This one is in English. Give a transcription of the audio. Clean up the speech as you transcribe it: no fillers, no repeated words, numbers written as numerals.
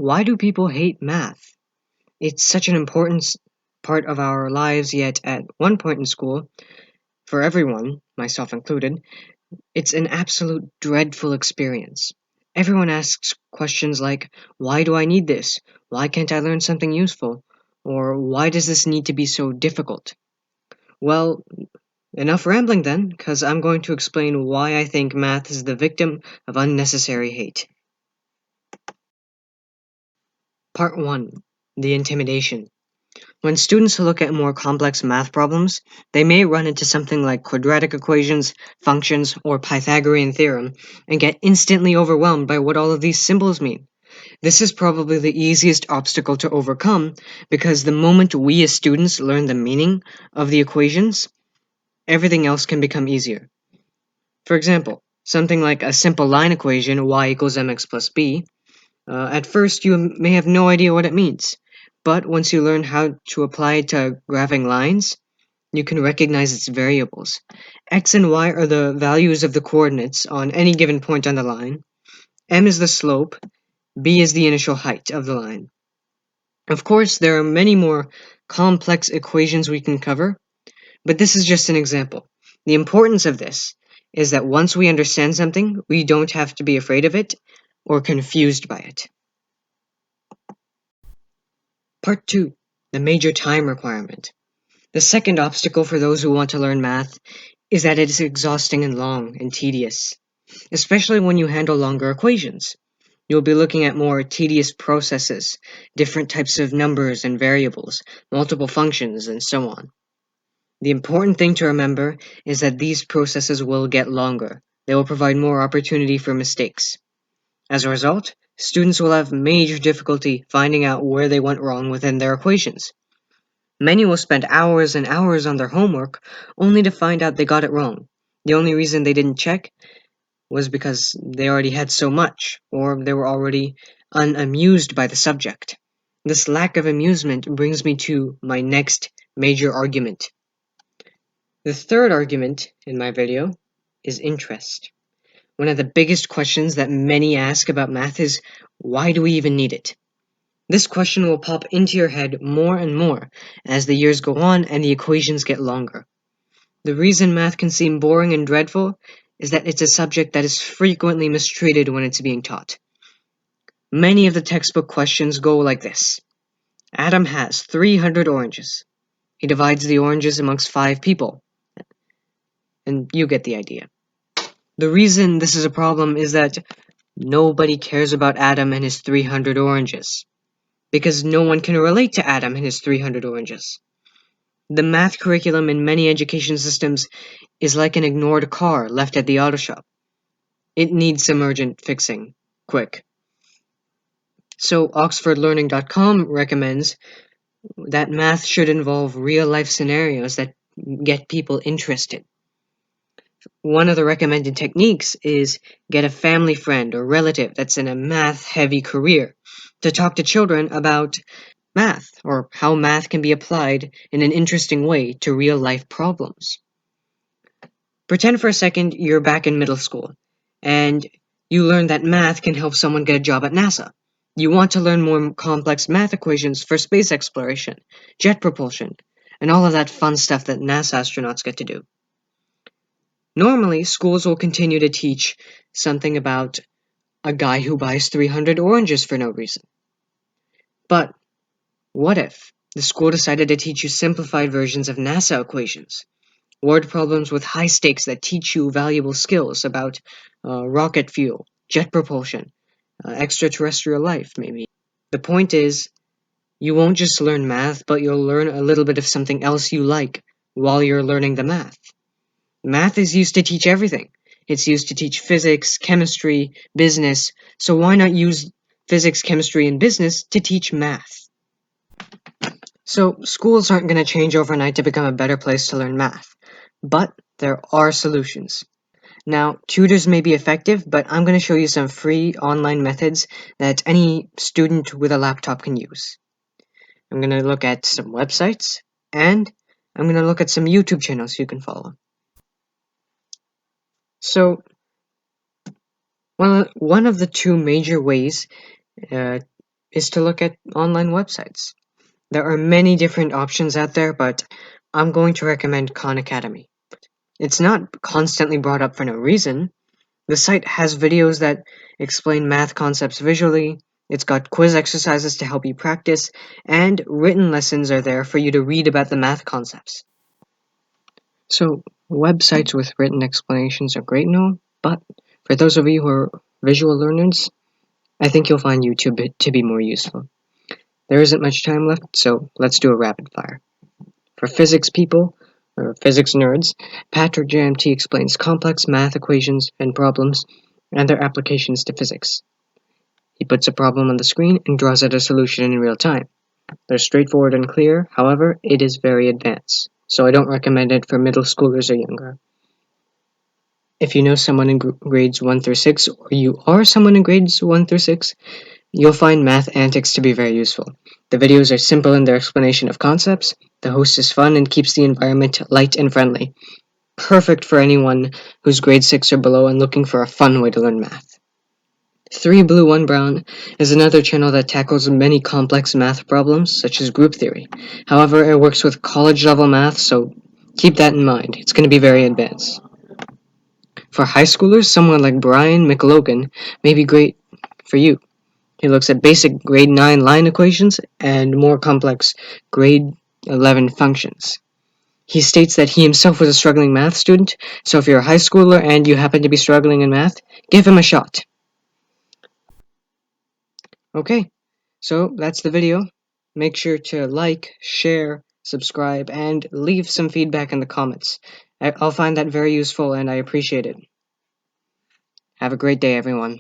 Why do people hate math? It's such an important part of our lives, yet at one point in school, for everyone, myself included, it's an absolute dreadful experience. Everyone asks questions like, why do I need this? Why can't I learn something useful? Or why does this need to be so difficult? Well, enough rambling then, because I'm going to explain why I think math is the victim of unnecessary hate. Part 1. The Intimidation. When students look at more complex math problems, they may run into something like quadratic equations, functions, or Pythagorean theorem, and get instantly overwhelmed by what all of these symbols mean. This is probably the easiest obstacle to overcome because the moment we as students learn the meaning of the equations, everything else can become easier. For example, something like a simple line equation y equals mx plus b. At first, you may have no idea what it means, but once you learn how to apply it to graphing lines, you can recognize its variables. X and y are the values of the coordinates on any given point on the line, m is the slope, b is the initial height of the line. Of course, there are many more complex equations we can cover, but this is just an example. The importance of this is that once we understand something, we don't have to be afraid of it or confused by it. Part 2. The major time requirement. The second obstacle for those who want to learn math is that it is exhausting and long and tedious, especially when you handle longer equations. You'll be looking at more tedious processes, different types of numbers and variables, multiple functions, and so on. The important thing to remember is that these processes will get longer. They will provide more opportunity for mistakes. As a result, students will have major difficulty finding out where they went wrong within their equations. Many will spend hours and hours on their homework only to find out they got it wrong. The only reason they didn't check was because they already had so much, or they were already unamused by the subject. This lack of amusement brings me to my next major argument. The third argument in my video is interest. One of the biggest questions that many ask about math is, why do we even need it? This question will pop into your head more and more as the years go on and the equations get longer. The reason math can seem boring and dreadful is that it's a subject that is frequently mistreated when it's being taught. Many of the textbook questions go like this. Adam has 300 oranges. He divides the oranges amongst 5 people. And you get the idea. The reason this is a problem is that nobody cares about Adam and his 300 oranges. Because no one can relate to Adam and his 300 oranges. The math curriculum in many education systems is like an ignored car left at the auto shop. It needs some urgent fixing. Quick. So OxfordLearning.com recommends that math should involve real-life scenarios that get people interested. One of the recommended techniques is get a family friend or relative that's in a math-heavy career to talk to children about math or how math can be applied in an interesting way to real-life problems. Pretend for a second you're back in middle school and you learn that math can help someone get a job at NASA. You want to learn more complex math equations for space exploration, jet propulsion, and all of that fun stuff that NASA astronauts get to do. Normally, schools will continue to teach something about a guy who buys 300 oranges for no reason. But what if the school decided to teach you simplified versions of NASA equations? Word problems with high stakes that teach you valuable skills about rocket fuel, jet propulsion, extraterrestrial life, maybe. The point is, you won't just learn math, but you'll learn a little bit of something else you like while you're learning the math. Math is used to teach everything. It's used to teach physics, chemistry, business, so why not use physics, chemistry, and business to teach math? So, schools aren't going to change overnight to become a better place to learn math, but there are solutions. Now, tutors may be effective, but I'm going to show you some free online methods that any student with a laptop can use. I'm going to look at some websites, and I'm going to look at some YouTube channels you can follow. So, one of the two major ways is to look at online websites. There are many different options out there, but I'm going to recommend Khan Academy. It's not constantly brought up for no reason. The site has videos that explain math concepts visually, it's got quiz exercises to help you practice, and written lessons are there for you to read about the math concepts. So, websites with written explanations are great and all, but for those of you who are visual learners, I think you'll find YouTube to be more useful. There isn't much time left, so let's do a rapid fire. For physics people, or physics nerds, Patrick JMT explains complex math equations and problems and their applications to physics. He puts a problem on the screen and draws out a solution in real time. They're straightforward and clear, however, it is very advanced, so I don't recommend it for middle schoolers or younger. If you know someone in grades 1 through 6, or you are someone in grades 1 through 6, you'll find Mathantics to be very useful. The videos are simple in their explanation of concepts, the host is fun and keeps the environment light and friendly. Perfect for anyone who's grade 6 or below and looking for a fun way to learn math. 3 Blue 1 Brown is another channel that tackles many complex math problems, such as group theory. However, it works with college level math, so keep that in mind. It's going to be very advanced. For high schoolers, someone like Brian McLogan may be great for you. He looks at basic grade 9 line equations and more complex grade 11 functions. He states that he himself was a struggling math student, so if you're a high schooler and you happen to be struggling in math, give him a shot. Okay, so that's the video. Make sure to like, share, subscribe, and leave some feedback in the comments. I'll find that very useful and I appreciate it. Have a great day, everyone.